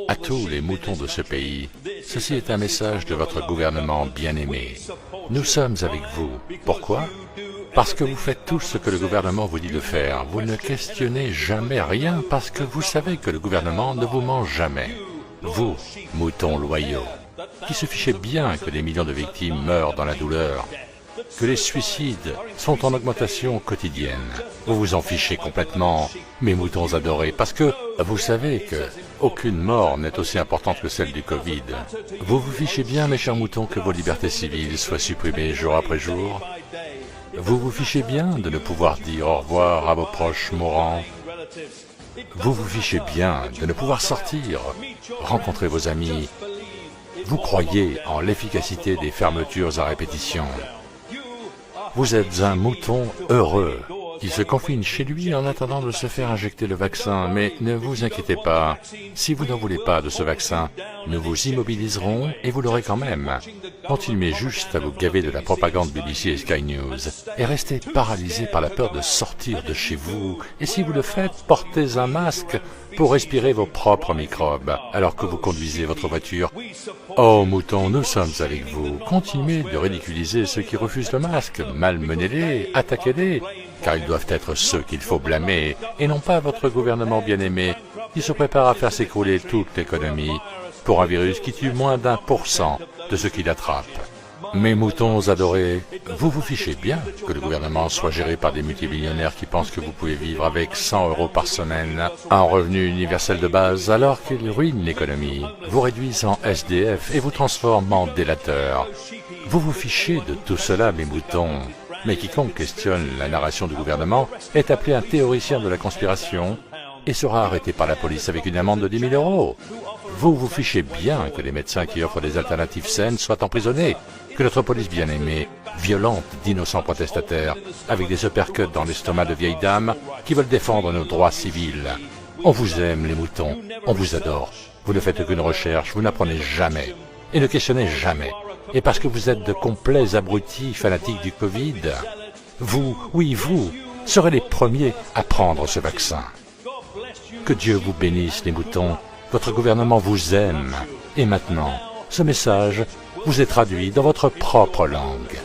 À tous les moutons de ce pays, ceci est un message de votre gouvernement bien-aimé. Nous sommes avec vous. Pourquoi? Parce que vous faites tout ce que le gouvernement vous dit de faire. Vous ne questionnez jamais rien parce que vous savez que le gouvernement ne vous ment jamais. Vous, moutons loyaux, qui se fichez bien que des millions de victimes meurent dans la douleur, que les suicides sont en augmentation quotidienne. Vous vous en fichez complètement, mes moutons adorés, parce que vous savez que aucune mort n'est aussi importante que celle du Covid. Vous vous fichez bien, mes chers moutons, que vos libertés civiles soient supprimées jour après jour. Vous vous fichez bien de ne pouvoir dire au revoir à vos proches mourants. Vous vous fichez bien de ne pouvoir sortir, rencontrer vos amis. Vous croyez en l'efficacité des fermetures à répétition. Vous êtes un mouton heureux qui se confine chez lui en attendant de se faire injecter le vaccin. Mais ne vous inquiétez pas, si vous n'en voulez pas de ce vaccin, nous vous immobiliserons et vous l'aurez quand même. Continuez juste à vous gaver de la propagande BBC et Sky News et restez paralysé par la peur de sortir de chez vous. Et si vous le faites, portez un masque pour respirer vos propres microbes alors que vous conduisez votre voiture. Oh moutons, nous sommes avec vous. Continuez de ridiculiser ceux qui refusent le masque. Malmenez-les, attaquez-les, car ils doivent être ceux qu'il faut blâmer, et non pas votre gouvernement bien-aimé qui se prépare à faire s'écrouler toute l'économie pour un virus qui tue moins d'1% de ceux qui l'attrapent. Mes moutons adorés, vous vous fichez bien que le gouvernement soit géré par des multimillionnaires qui pensent que vous pouvez vivre avec 100 € par semaine, un revenu universel de base, alors qu'ils ruinent l'économie, vous réduisent en SDF et vous transforment en délateurs. Vous vous fichez de tout cela, mes moutons. Mais quiconque questionne la narration du gouvernement est appelé un théoricien de la conspiration et sera arrêté par la police avec une amende de 10 000 €. Vous vous fichez bien que les médecins qui offrent des alternatives saines soient emprisonnés, que notre police bien-aimée violente d'innocents protestataires avec des uppercuts dans l'estomac de vieilles dames qui veulent défendre nos droits civils. On vous aime, les moutons, on vous adore. Vous ne faites aucune recherche, vous n'apprenez jamais et ne questionnez jamais. Et parce que vous êtes de complets abrutis fanatiques du Covid, vous, oui vous, serez les premiers à prendre ce vaccin. Que Dieu vous bénisse, les moutons. Votre gouvernement vous aime. Et maintenant, ce message vous est traduit dans votre propre langue.